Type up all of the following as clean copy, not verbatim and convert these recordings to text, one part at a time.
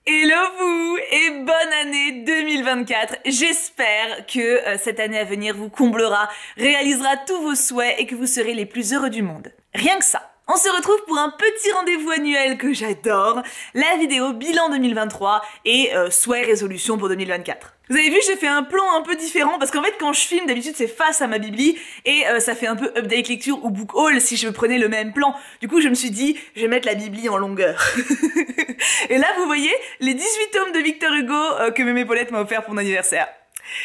Hello vous et bonne année 2024. J'espère que cette année à venir vous comblera, réalisera tous vos souhaits et que vous serez les plus heureux du monde. Rien que ça. On se retrouve pour un petit rendez-vous annuel que j'adore, la vidéo bilan 2023 et souhaits résolutions pour 2024. Vous avez vu, j'ai fait un plan un peu différent parce qu'en fait quand je filme d'habitude c'est face à ma bibli et ça fait un peu update lecture ou book haul si je prenais le même plan. Du coup je me suis dit je vais mettre la bibli en longueur. Et là vous voyez les 18 tomes de Victor Hugo que Mémé Paulette m'a offert pour mon anniversaire.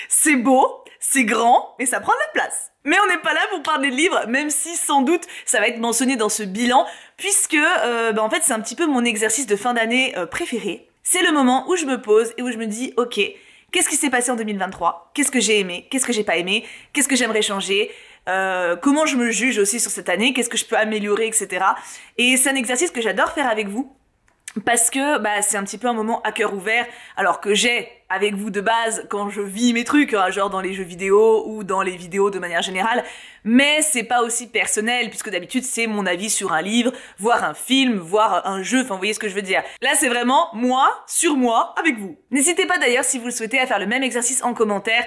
C'est beau, c'est grand, mais ça prend de la place. Mais on n'est pas là pour parler de livres, même si sans doute ça va être mentionné dans ce bilan, puisque en fait c'est un petit peu mon exercice de fin d'année préféré. C'est le moment où je me pose et où je me dis ok, qu'est-ce qui s'est passé en 2023? Qu'est-ce que j'ai aimé? Qu'est-ce que j'ai pas aimé? Qu'est-ce que j'aimerais changer? Comment je me juge aussi sur cette année? Qu'est-ce que je peux améliorer, etc. Et c'est un exercice que j'adore faire avec vous. Parce que c'est un petit peu un moment à cœur ouvert, alors que j'ai avec vous de base quand je vis mes trucs, hein, genre dans les jeux vidéo ou dans les vidéos de manière générale, mais c'est pas aussi personnel puisque d'habitude c'est mon avis sur un livre, voire un film, voire un jeu, enfin vous voyez ce que je veux dire. Là c'est vraiment moi, sur moi, avec vous. N'hésitez pas d'ailleurs si vous le souhaitez à faire le même exercice en commentaire,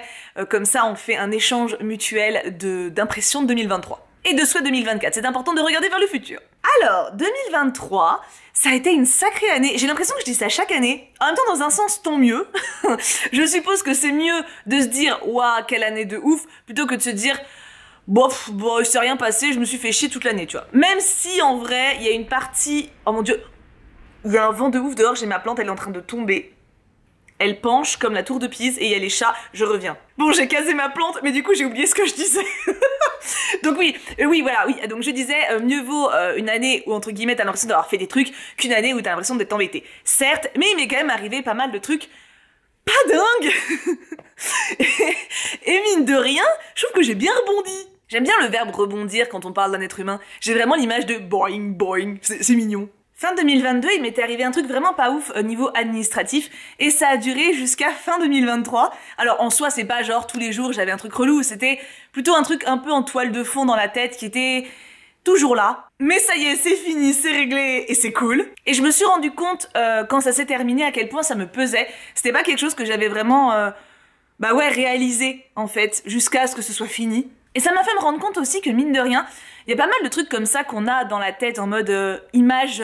comme ça on fait un échange mutuel d'impressions de 2023. Et de souhaits 2024, c'est important de regarder vers le futur. Alors, 2023, ça a été une sacrée année. J'ai l'impression que je dis ça chaque année. En même temps, dans un sens, tant mieux. Je suppose que c'est mieux de se dire « Waouh, quelle année de ouf !» plutôt que de se dire « Bon, il s'est rien passé, je me suis fait chier toute l'année, tu vois. » Même si, en vrai, il y a une partie... Oh mon Dieu, il y a un vent de ouf dehors, j'ai ma plante, elle est en train de tomber. Elle penche comme la tour de Pise et il y a les chats, je reviens. Bon, j'ai casé ma plante, mais du coup, j'ai oublié ce que je disais. Donc oui, voilà. Donc je disais, mieux vaut une année où, entre guillemets, t'as l'impression d'avoir fait des trucs qu'une année où t'as l'impression d'être embêté. Certes, mais il m'est quand même arrivé pas mal de trucs pas dingues. Et mine de rien, je trouve que j'ai bien rebondi. J'aime bien le verbe rebondir quand on parle d'un être humain. J'ai vraiment l'image de boing, boing, c'est mignon. Fin 2022, il m'était arrivé un truc vraiment pas ouf au niveau administratif et ça a duré jusqu'à fin 2023. Alors en soi, c'est pas genre tous les jours j'avais un truc relou, c'était plutôt un truc un peu en toile de fond dans la tête qui était toujours là. Mais ça y est, c'est fini, c'est réglé et c'est cool. Et je me suis rendu compte quand ça s'est terminé à quel point ça me pesait. C'était pas quelque chose que j'avais vraiment réalisé en fait jusqu'à ce que ce soit fini. Et ça m'a fait me rendre compte aussi que mine de rien, il y a pas mal de trucs comme ça qu'on a dans la tête en mode image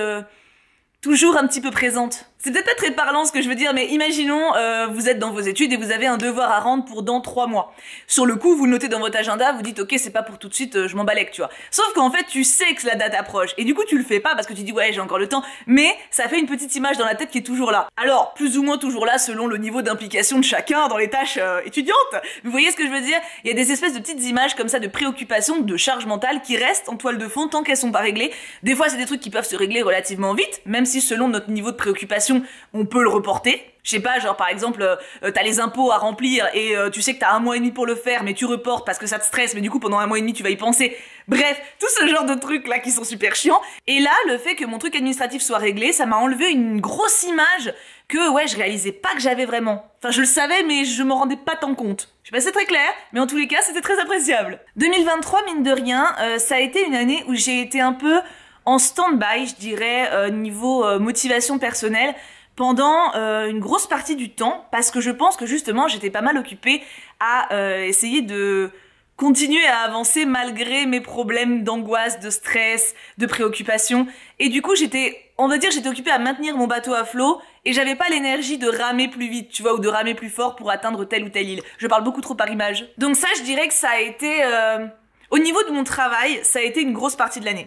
toujours un petit peu présente. C'est peut-être pas très parlant ce que je veux dire, mais imaginons vous êtes dans vos études et vous avez un devoir à rendre pour dans 3 mois. Sur le coup, vous le notez dans votre agenda, vous dites ok c'est pas pour tout de suite, je m'en balèque, tu vois. Sauf qu'en fait tu sais que la date approche et du coup tu le fais pas parce que tu dis ouais j'ai encore le temps, mais ça fait une petite image dans la tête qui est toujours là. Alors plus ou moins toujours là selon le niveau d'implication de chacun dans les tâches étudiantes. Vous voyez ce que je veux dire? Il y a des espèces de petites images comme ça de préoccupation, de charge mentale qui restent en toile de fond tant qu'elles sont pas réglées. Des fois c'est des trucs qui peuvent se régler relativement vite, même si selon notre niveau de préoccupation on peut le reporter. Je sais pas, genre par exemple, t'as les impôts à remplir et tu sais que t'as 1 mois et demi pour le faire, mais tu reportes parce que ça te stresse, mais du coup pendant 1 mois et demi tu vas y penser. Bref, tout ce genre de trucs là qui sont super chiants. Et là, le fait que mon truc administratif soit réglé, ça m'a enlevé une grosse image que ouais, je réalisais pas que j'avais vraiment. Enfin, je le savais, mais je me rendais pas tant compte. Je sais pas si c'est très clair, mais en tous les cas, c'était très appréciable. 2023, mine de rien, ça a été une année où j'ai été un peu en stand-by, je dirais, niveau motivation personnelle, pendant une grosse partie du temps, parce que je pense que justement j'étais pas mal occupée à essayer de continuer à avancer malgré mes problèmes d'angoisse, de stress, de préoccupation, et du coup j'étais occupée à maintenir mon bateau à flot, et j'avais pas l'énergie de ramer plus vite, tu vois, ou de ramer plus fort pour atteindre telle ou telle île. Je parle beaucoup trop par image. Donc ça, je dirais que ça a été, au niveau de mon travail, ça a été une grosse partie de l'année.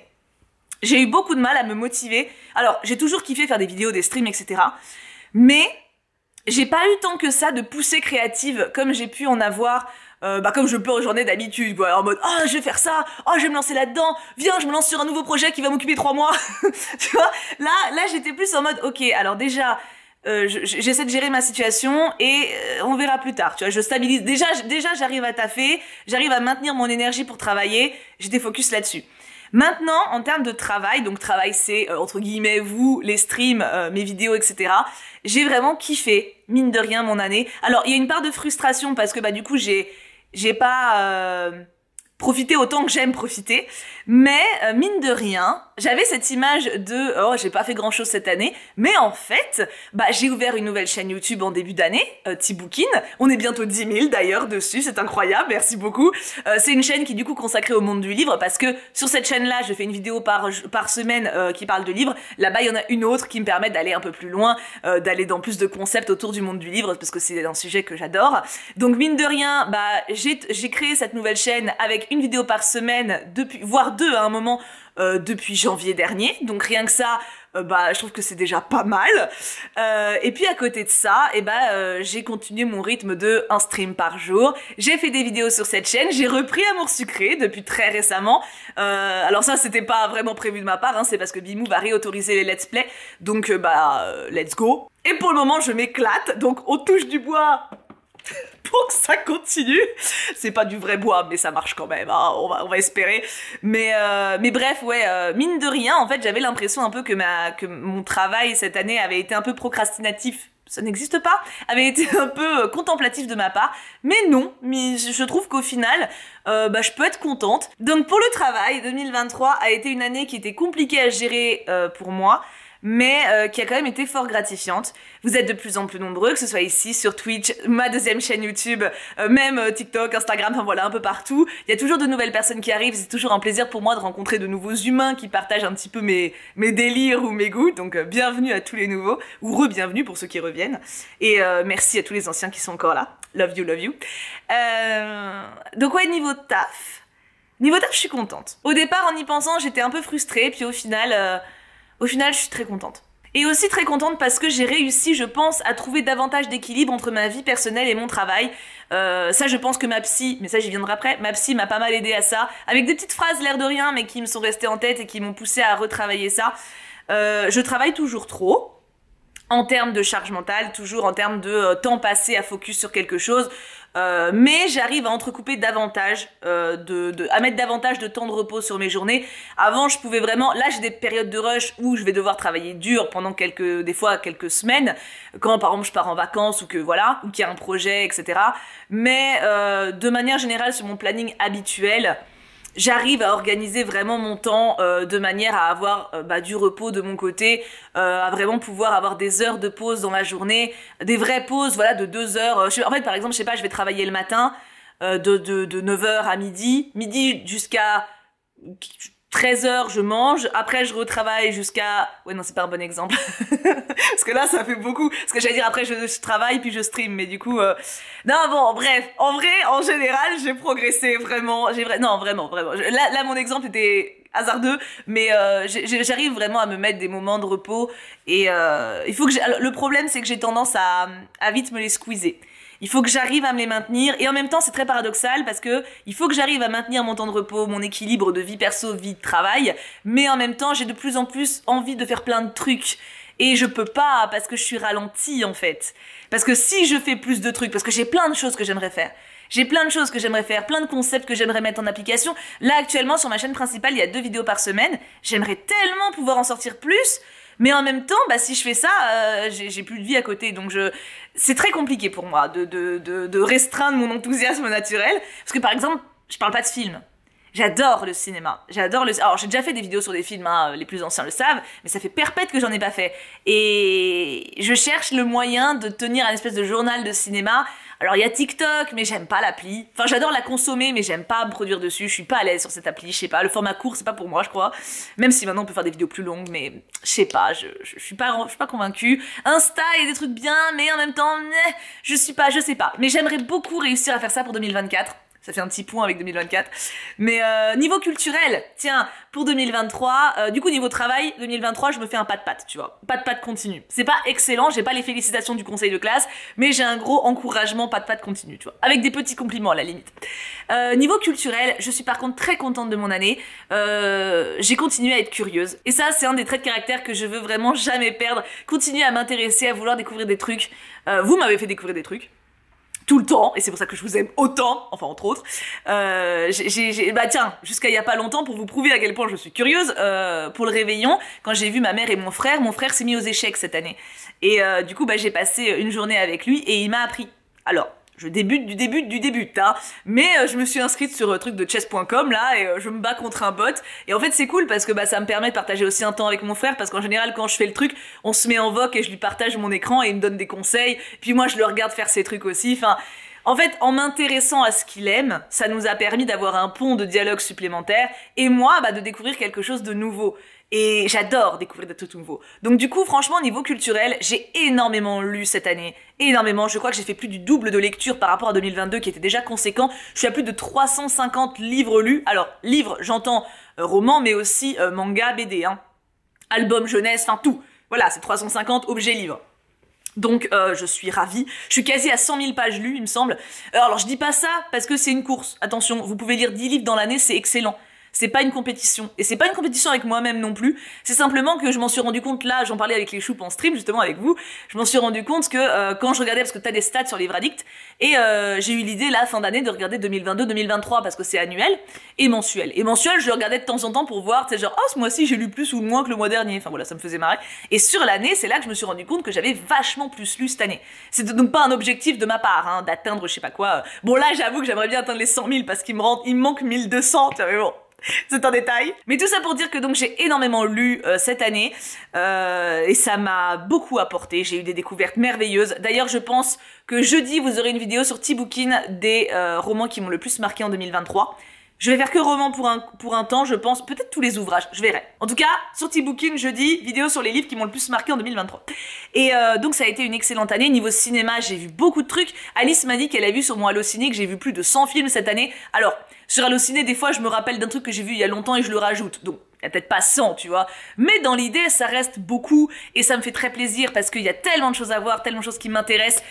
J'ai eu beaucoup de mal à me motiver. Alors, j'ai toujours kiffé faire des vidéos, des streams, etc. Mais j'ai pas eu tant que ça de poussée créative comme j'ai pu en avoir, comme je peux en journée d'habitude, quoi. En mode, oh, je vais faire ça, oh, je vais me lancer là-dedans, viens, je me lance sur un nouveau projet qui va m'occuper 3 mois. Tu vois, là, j'étais plus en mode, ok, alors déjà, j'essaie de gérer ma situation et on verra plus tard, tu vois, je stabilise. Déjà, j'arrive à taffer, j'arrive à maintenir mon énergie pour travailler, j'étais focus là-dessus. Maintenant, en termes de travail, donc travail c'est entre guillemets vous, les streams, mes vidéos, etc. J'ai vraiment kiffé, mine de rien, mon année. Alors, il y a une part de frustration parce que du coup, j'ai pas profité autant que j'aime profiter. Mais mine de rien, j'avais cette image de oh j'ai pas fait grand chose cette année, mais en fait j'ai ouvert une nouvelle chaîne YouTube en début d'année, Tiboukin. On est bientôt 10 000 d'ailleurs dessus, c'est incroyable, merci beaucoup. C'est une chaîne qui est du coup consacrée au monde du livre parce que sur cette chaîne-là, je fais une vidéo par semaine qui parle de livres. Là-bas, il y en a une autre qui me permet d'aller un peu plus loin, d'aller dans plus de concepts autour du monde du livre parce que c'est un sujet que j'adore. Donc mine de rien, j'ai créé cette nouvelle chaîne avec une vidéo par semaine depuis voire deux à un moment depuis janvier dernier, donc rien que ça je trouve que c'est déjà pas mal. Et puis à côté de ça, j'ai continué mon rythme de un stream par jour. J'ai fait des vidéos sur cette chaîne, j'ai repris Amour Sucré depuis très récemment. Alors ça c'était pas vraiment prévu de ma part, hein, c'est parce que Bimou va réautoriser les let's play, donc let's go. Et pour le moment je m'éclate, donc on touche du bois pour que ça continue. C'est pas du vrai bois, mais ça marche quand même, hein, on va espérer. Mais bref, ouais, mine de rien, en fait, j'avais l'impression un peu que mon travail cette année avait été un peu procrastinatif. Ça n'existe pas, avait été un peu contemplatif de ma part, mais non, mais je trouve qu'au final, je peux être contente. Donc pour le travail, 2023 a été une année qui était compliquée à gérer pour moi, mais qui a quand même été fort gratifiante. Vous êtes de plus en plus nombreux, que ce soit ici, sur Twitch, ma deuxième chaîne YouTube, même TikTok, Instagram, enfin voilà, un peu partout. Il y a toujours de nouvelles personnes qui arrivent, c'est toujours un plaisir pour moi de rencontrer de nouveaux humains qui partagent un petit peu mes délires ou mes goûts, donc bienvenue à tous les nouveaux, ou re-bienvenue pour ceux qui reviennent. Et merci à tous les anciens qui sont encore là. Love you, love you. Donc ouais, niveau taf, je suis contente. Au départ, en y pensant, j'étais un peu frustrée, puis au final, je suis très contente. Et aussi très contente parce que j'ai réussi, je pense, à trouver davantage d'équilibre entre ma vie personnelle et mon travail. Ça, je pense que ma psy, mais ça j'y viendrai après, ma psy m'a pas mal aidé à ça, avec des petites phrases l'air de rien, mais qui me sont restées en tête et qui m'ont poussé à retravailler ça. Je travaille toujours trop, en termes de charge mentale, toujours en termes de temps passé à focus sur quelque chose, mais j'arrive à entrecouper davantage, à mettre davantage de temps de repos sur mes journées. Avant, je pouvais vraiment, là j'ai des périodes de rush où je vais devoir travailler dur pendant des fois quelques semaines, quand par exemple je pars en vacances ou que voilà, ou qu'il y a un projet, etc. Mais de manière générale, sur mon planning habituel, j'arrive à organiser vraiment mon temps de manière à avoir du repos de mon côté, à vraiment pouvoir avoir des heures de pause dans la journée, des vraies pauses, voilà, de 2 heures. En fait, par exemple, je sais pas, je vais travailler le matin de 9h à midi jusqu'à 13h, je mange, après je retravaille jusqu'à... Ouais, non, c'est pas un bon exemple. Parce que là, ça fait beaucoup. Parce que j'allais dire, après, je travaille, puis je stream, mais du coup... Non, bon, bref. En vrai, en général, j'ai progressé, vraiment. Non, vraiment. Là, mon exemple était hasardeux, mais j'arrive vraiment à me mettre des moments de repos, et il faut que... Le problème, c'est que j'ai tendance à vite me les squeezer. Il faut que j'arrive à me les maintenir, et en même temps c'est très paradoxal parce que il faut que j'arrive à maintenir mon temps de repos, mon équilibre de vie perso, vie de travail, mais en même temps j'ai de plus en plus envie de faire plein de trucs et je peux pas parce que je suis ralentie en fait. Parce que si je fais plus de trucs, parce que j'ai plein de choses que j'aimerais faire, plein de concepts que j'aimerais mettre en application. Là actuellement sur ma chaîne principale il y a 2 vidéos par semaine, j'aimerais tellement pouvoir en sortir plus. Mais en même temps, si je fais ça, j'ai plus de vie à côté, donc c'est très compliqué pour moi de restreindre mon enthousiasme naturel, parce que par exemple, je parle pas de film. J'adore le cinéma, Alors j'ai déjà fait des vidéos sur des films, hein, les plus anciens le savent, mais ça fait perpète que j'en ai pas fait. Et je cherche le moyen de tenir un espèce de journal de cinéma. Alors il y a TikTok, mais j'aime pas l'appli. Enfin j'adore la consommer, mais j'aime pas me produire dessus. Je suis pas à l'aise sur cette appli, je sais pas. Le format court c'est pas pour moi, je crois. Même si maintenant on peut faire des vidéos plus longues, mais je sais pas. Je suis pas convaincue. Insta, il y a des trucs bien, mais en même temps, je sais pas. Mais j'aimerais beaucoup réussir à faire ça pour 2024. Ça fait un petit point avec 2024. Mais niveau culturel, tiens, pour 2023, du coup niveau travail, 2023, je me fais un pas de patte, tu vois. Pas de patte continu. C'est pas excellent, j'ai pas les félicitations du conseil de classe, mais j'ai un gros encouragement pas de patte continu, tu vois. Avec des petits compliments à la limite. Niveau culturel, je suis par contre très contente de mon année. J'ai continué à être curieuse. Et ça, c'est un des traits de caractère que je veux vraiment jamais perdre. Continuer à m'intéresser, à vouloir découvrir des trucs. Vous m'avez fait découvrir des trucs. Tout le temps, et c'est pour ça que je vous aime autant, enfin entre autres. Tiens, jusqu'à il y a pas longtemps, pour vous prouver à quel point je suis curieuse, pour le réveillon, quand j'ai vu ma mère et mon frère s'est mis aux échecs cette année. Et du coup, j'ai passé une journée avec lui et il m'a appris. Alors, je débute du début, hein. Mais je me suis inscrite sur truc de chess.com là et je me bats contre un bot. Et en fait c'est cool parce que bah ça me permet de partager aussi un temps avec mon frère parce qu'en général quand je fais le truc, on se met en voc et je lui partage mon écran et il me donne des conseils. Puis moi je le regarde faire ses trucs aussi. Enfin, en fait, en m'intéressant à ce qu'il aime, ça nous a permis d'avoir un pont de dialogue supplémentaire et moi bah de découvrir quelque chose de nouveau. Et j'adore découvrir des trucs nouveaux. Donc du coup, franchement, au niveau culturel, j'ai énormément lu cette année. Énormément. Je crois que j'ai fait plus du double de lecture par rapport à 2022, qui était déjà conséquent. Je suis à plus de 350 livres lus. Alors, livres, j'entends romans, mais aussi manga, BD, hein. Album, jeunesse, enfin tout. Voilà, c'est 350 objets livres. Donc je suis ravie. Je suis quasi à 100 000 pages lues, il me semble. Alors je dis pas ça parce que c'est une course. Attention, vous pouvez lire 10 livres dans l'année, c'est excellent. C'est pas une compétition. Et c'est pas une compétition avec moi-même non plus. C'est simplement que je m'en suis rendu compte là, j'en parlais avec les choupes en stream justement avec vous, je m'en suis rendu compte que quand je regardais, parce que t'as des stats sur Livre Addict, et j'ai eu l'idée là, fin d'année, de regarder 2022-2023 parce que c'est annuel, et mensuel. Et mensuel, je le regardais de temps en temps pour voir, tu sais, genre, oh ce mois-ci j'ai lu plus ou moins que le mois dernier. Enfin voilà, ça me faisait marrer. Et sur l'année, c'est là que je me suis rendu compte que j'avais vachement plus lu cette année. C'était donc pas un objectif de ma part, hein, d'atteindre je sais pas quoi. Bon là, j'avoue que j'aimerais bien atteindre les 100 000 parce qu'il me manque 1200, tu vois, mais bon. C'est un détail. Mais tout ça pour dire que donc j'ai énormément lu cette année et ça m'a beaucoup apporté. J'ai eu des découvertes merveilleuses. D'ailleurs, je pense que jeudi, vous aurez une vidéo sur Tibookin des romans qui m'ont le plus marqué en 2023. Je vais faire que romans pour un temps, je pense. Peut-être tous les ouvrages, je verrai. En tout cas, sur Tibookin, jeudi, vidéo sur les livres qui m'ont le plus marqué en 2023. Et donc ça a été une excellente année. Niveau cinéma, j'ai vu beaucoup de trucs. Alice m'a dit qu'elle a vu sur mon Allociné que j'ai vu plus de 100 films cette année. Alors, sur Allociné, des fois, je me rappelle d'un truc que j'ai vu il y a longtemps et je le rajoute. Donc, il y a peut-être pas 100, tu vois. Mais dans l'idée, ça reste beaucoup et ça me fait très plaisir parce qu'il y a tellement de choses à voir, tellement de choses qui m'intéressent.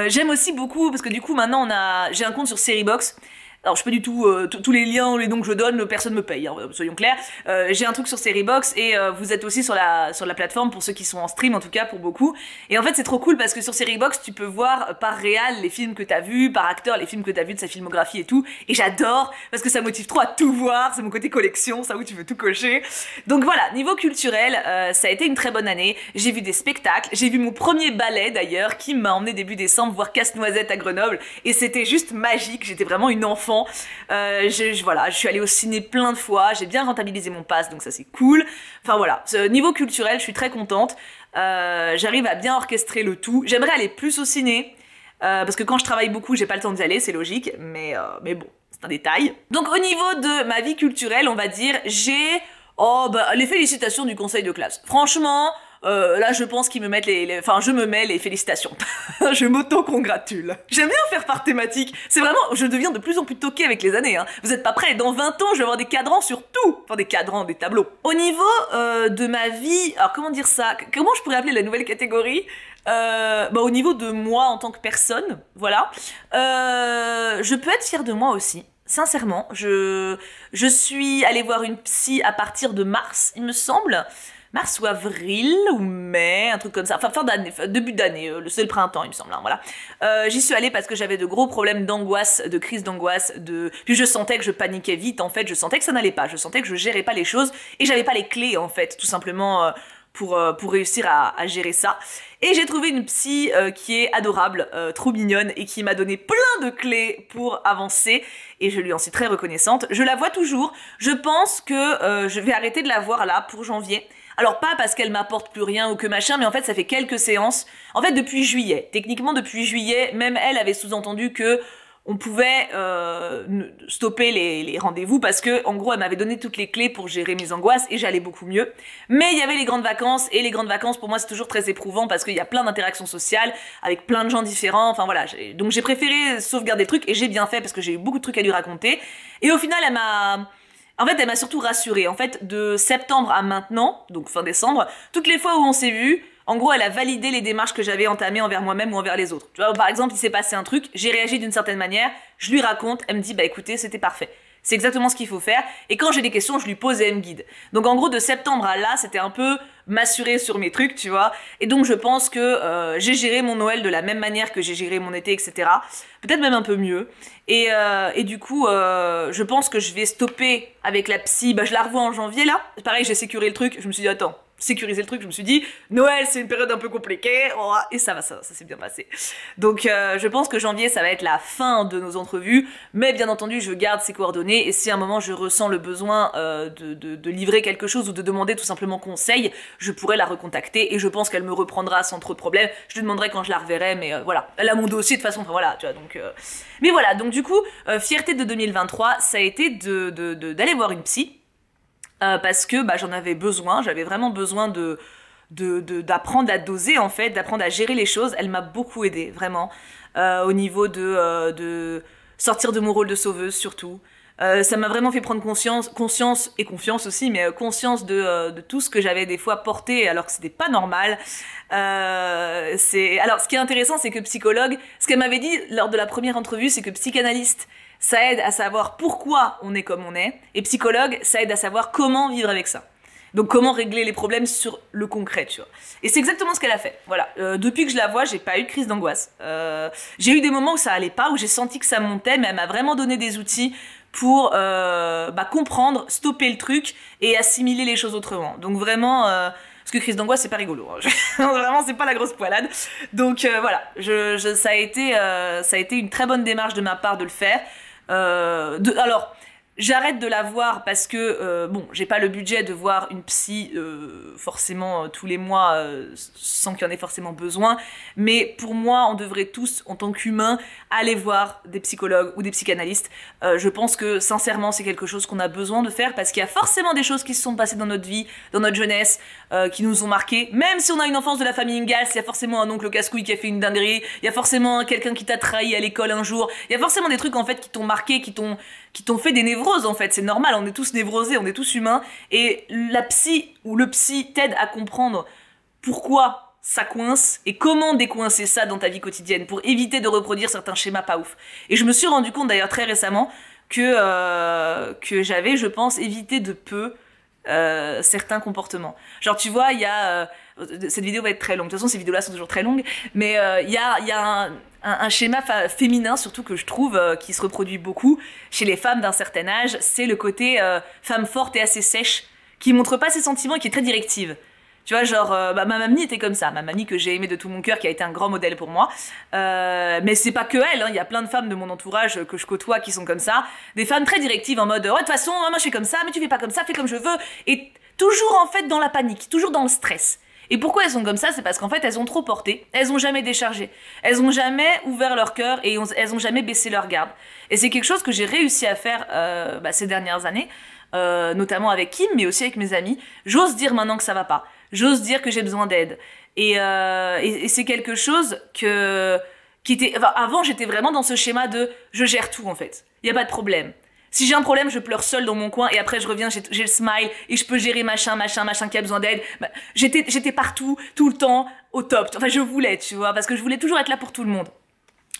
J'aime aussi beaucoup parce que du coup, maintenant, j'ai un compte sur Seriebox. Alors je peux du tout, tous les liens, les noms que je donne, personne me paye, hein, soyons clairs. J'ai un truc sur Seriebox et vous êtes aussi sur la plateforme pour ceux qui sont en stream, en tout cas pour beaucoup. Et en fait c'est trop cool parce que sur Seriebox tu peux voir par réal les films que t'as vus, par acteur les films que t'as vus de sa filmographie et tout. Et j'adore parce que ça motive trop à tout voir, c'est mon côté collection, ça où tu veux tout cocher. Donc voilà, niveau culturel, ça a été une très bonne année. J'ai vu des spectacles, j'ai vu mon premier ballet d'ailleurs qui m'a emmené début décembre voir Casse-Noisette à Grenoble et c'était juste magique, j'étais vraiment une enfant. Voilà, je suis allée au ciné plein de fois, j'ai bien rentabilisé mon pass, donc ça c'est cool. Enfin voilà, niveau culturel, je suis très contente. J'arrive à bien orchestrer le tout. J'aimerais aller plus au ciné, parce que quand je travaille beaucoup, j'ai pas le temps d'y aller, c'est logique, mais bon, c'est un détail. Donc au niveau de ma vie culturelle, on va dire, j'ai les félicitations du conseil de classe. Franchement, là je pense qu'ils me mettent enfin je me mets les félicitations. Je m'auto-congratule. J'aime bien faire par thématique. C'est vraiment, je deviens de plus en plus toquée avec les années, hein. Vous êtes pas prêts, dans 20 ans je vais avoir des cadrans sur tout. Enfin des cadrans, des tableaux. Au niveau de ma vie, alors comment dire ça? Comment je pourrais appeler la nouvelle catégorie? Au niveau de moi en tant que personne, voilà. Je peux être fière de moi aussi. Sincèrement, je suis allée voir une psy à partir de mars, il me semble. Mars ou avril ou mai, un truc comme ça, enfin fin d'année, début d'année, c'est le printemps il me semble, hein, voilà. J'y suis allée parce que j'avais de gros problèmes d'angoisse, de crise d'angoisse, puis je sentais que je paniquais vite en fait, je sentais que ça n'allait pas, je sentais que je gérais pas les choses et j'avais pas les clés en fait, tout simplement pour réussir à gérer ça. Et j'ai trouvé une psy qui est adorable, trop mignonne et qui m'a donné plein de clés pour avancer et je lui en suis très reconnaissante. Je la vois toujours, je pense que je vais arrêter de la voir là pour janvier. Alors pas parce qu'elle m'apporte plus rien ou que machin, mais en fait ça fait quelques séances. En fait depuis juillet, techniquement depuis juillet, même elle avait sous-entendu que on pouvait stopper les rendez-vous parce que en gros elle m'avait donné toutes les clés pour gérer mes angoisses et j'allais beaucoup mieux. Mais il y avait les grandes vacances et les grandes vacances pour moi c'est toujours très éprouvant parce qu'il y a plein d'interactions sociales avec plein de gens différents. Enfin voilà, donc j'ai préféré sauvegarder le truc et j'ai bien fait parce que j'ai eu beaucoup de trucs à lui raconter. Et au final elle m'a surtout rassurée. En fait, de septembre à maintenant, donc fin décembre, toutes les fois où on s'est vus, en gros, elle a validé les démarches que j'avais entamées envers moi-même ou envers les autres. Tu vois, par exemple, il s'est passé un truc, j'ai réagi d'une certaine manière, je lui raconte, elle me dit, bah écoutez, c'était parfait. C'est exactement ce qu'il faut faire. Et quand j'ai des questions, je lui pose et elle me guide. Donc en gros, de septembre à là, c'était un peu m'assurer sur mes trucs, tu vois. Et donc je pense que j'ai géré mon Noël de la même manière que j'ai géré mon été, etc. Peut-être même un peu mieux. Et du coup, je pense que je vais stopper avec la psy. Bah je la revois en janvier là. Pareil, j'ai sécuré le truc. Je me suis dit attends, sécuriser le truc, je me suis dit, Noël, c'est une période un peu compliquée, oh, et ça s'est bien passé. Donc, je pense que janvier, ça va être la fin de nos entrevues, mais bien entendu, je garde ses coordonnées, et si à un moment je ressens le besoin de livrer quelque chose ou de demander tout simplement conseil, je pourrais la recontacter, et je pense qu'elle me reprendra sans trop de problème. Je lui demanderai quand je la reverrai, mais voilà. Elle a mon dossier de toute façon, enfin voilà, tu vois, donc... Mais voilà, donc du coup, fierté de 2023, ça a été d'aller voir une psy, parce que j'en avais besoin, j'avais vraiment besoin d'apprendre à doser en fait, d'apprendre à gérer les choses. Elle m'a beaucoup aidée, vraiment, au niveau de sortir de mon rôle de sauveuse surtout. Ça m'a vraiment fait prendre conscience et confiance aussi, mais conscience de tout ce que j'avais des fois porté alors que c'était pas normal. Alors ce qui est intéressant, c'est que psychologue, ce qu'elle m'avait dit lors de la première entrevue, c'est que psychanalyste, ça aide à savoir pourquoi on est comme on est, et psychologue, ça aide à savoir comment vivre avec ça. Donc comment régler les problèmes sur le concret, tu vois. Et c'est exactement ce qu'elle a fait. Voilà. Depuis que je la vois, j'ai pas eu de crise d'angoisse. J'ai eu des moments où ça allait pas, où j'ai senti que ça montait, mais elle m'a vraiment donné des outils pour comprendre, stopper le truc et assimiler les choses autrement. Donc vraiment, parce que crise d'angoisse, c'est pas rigolo. Hein. Vraiment, c'est pas la grosse poilade. Donc voilà, ça a été une très bonne démarche de ma part de le faire. Alors, j'arrête de la voir parce que, j'ai pas le budget de voir une psy forcément tous les mois sans qu'il y en ait forcément besoin. Mais pour moi, on devrait tous, en tant qu'humains, aller voir des psychologues ou des psychanalystes. Je pense que, sincèrement, c'est quelque chose qu'on a besoin de faire parce qu'il y a forcément des choses qui se sont passées dans notre vie, dans notre jeunesse, qui nous ont marqués. Même si on a une enfance de la famille Ingalls, il y a forcément un oncle casse-couille qui a fait une dinguerie, il y a forcément quelqu'un qui t'a trahi à l'école un jour, il y a forcément des trucs, en fait, qui t'ont marqué, qui t'ont fait des névroses, en fait. C'est normal, on est tous névrosés, on est tous humains. Et la psy ou le psy t'aide à comprendre pourquoi ça coince et comment décoincer ça dans ta vie quotidienne pour éviter de reproduire certains schémas pas ouf. Et je me suis rendu compte d'ailleurs très récemment que j'avais, je pense, évité de peu certains comportements. Genre, tu vois, il y a... cette vidéo va être très longue. De toute façon, ces vidéos-là sont toujours très longues. Mais il y a un schéma féminin, surtout, que je trouve qui se reproduit beaucoup chez les femmes d'un certain âge. C'est le côté femme forte et assez sèche, qui montre pas ses sentiments et qui est très directive. Tu vois, genre, ma mamie était comme ça. Ma mamie que j'ai aimée de tout mon cœur, qui a été un grand modèle pour moi. Mais c'est pas que elle, hein. Il y a plein de femmes de mon entourage que je côtoie qui sont comme ça. Des femmes très directives en mode, ouais, de toute façon, moi je suis comme ça, mais tu fais pas comme ça, fais comme je veux. Et toujours, en fait, dans la panique, toujours dans le stress. Et pourquoi elles sont comme ça? C'est parce qu'en fait, elles ont trop porté, elles ont jamais déchargé, elles ont jamais ouvert leur cœur et elles ont jamais baissé leur garde. Et c'est quelque chose que j'ai réussi à faire ces dernières années, notamment avec Kim, mais aussi avec mes amis. J'ose dire maintenant que ça va pas. J'ose dire que j'ai besoin d'aide. Et c'est quelque chose qui était... Enfin, avant, j'étais vraiment dans ce schéma de je gère tout, en fait. Il y a pas de problème. Si j'ai un problème, je pleure seule dans mon coin et après je reviens, j'ai le smile et je peux gérer machin qui a besoin d'aide. J'étais partout, tout le temps, au top. Enfin, je voulais, tu vois, parce que je voulais toujours être là pour tout le monde.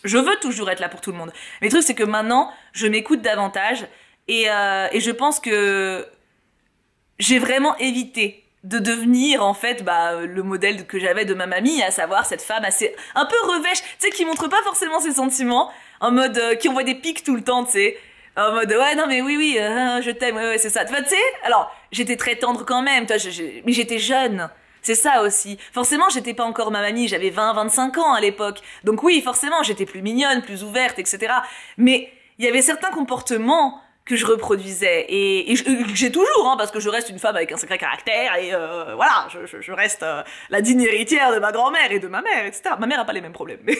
Je veux toujours être là pour tout le monde. Mais le truc, c'est que maintenant, je m'écoute davantage et je pense que j'ai vraiment évité de devenir, en fait, le modèle que j'avais de ma mamie, à savoir cette femme assez, un peu revêche, tu sais, qui montre pas forcément ses sentiments, en mode, qui envoie des pics tout le temps, tu sais. En mode, ouais, non, mais oui, je t'aime, ouais, c'est ça. Tu vois, tu sais, alors, j'étais très tendre quand même, toi, mais j'étais jeune. C'est ça aussi. Forcément, j'étais pas encore ma mamie, j'avais 20-25 ans à l'époque. Donc oui, forcément, j'étais plus mignonne, plus ouverte, etc. Mais il y avait certains comportements que je reproduisais. Et j'ai toujours, hein, parce que je reste une femme avec un sacré caractère, et voilà, je reste la digne héritière de ma grand-mère et de ma mère, etc. Ma mère a pas les mêmes problèmes, mais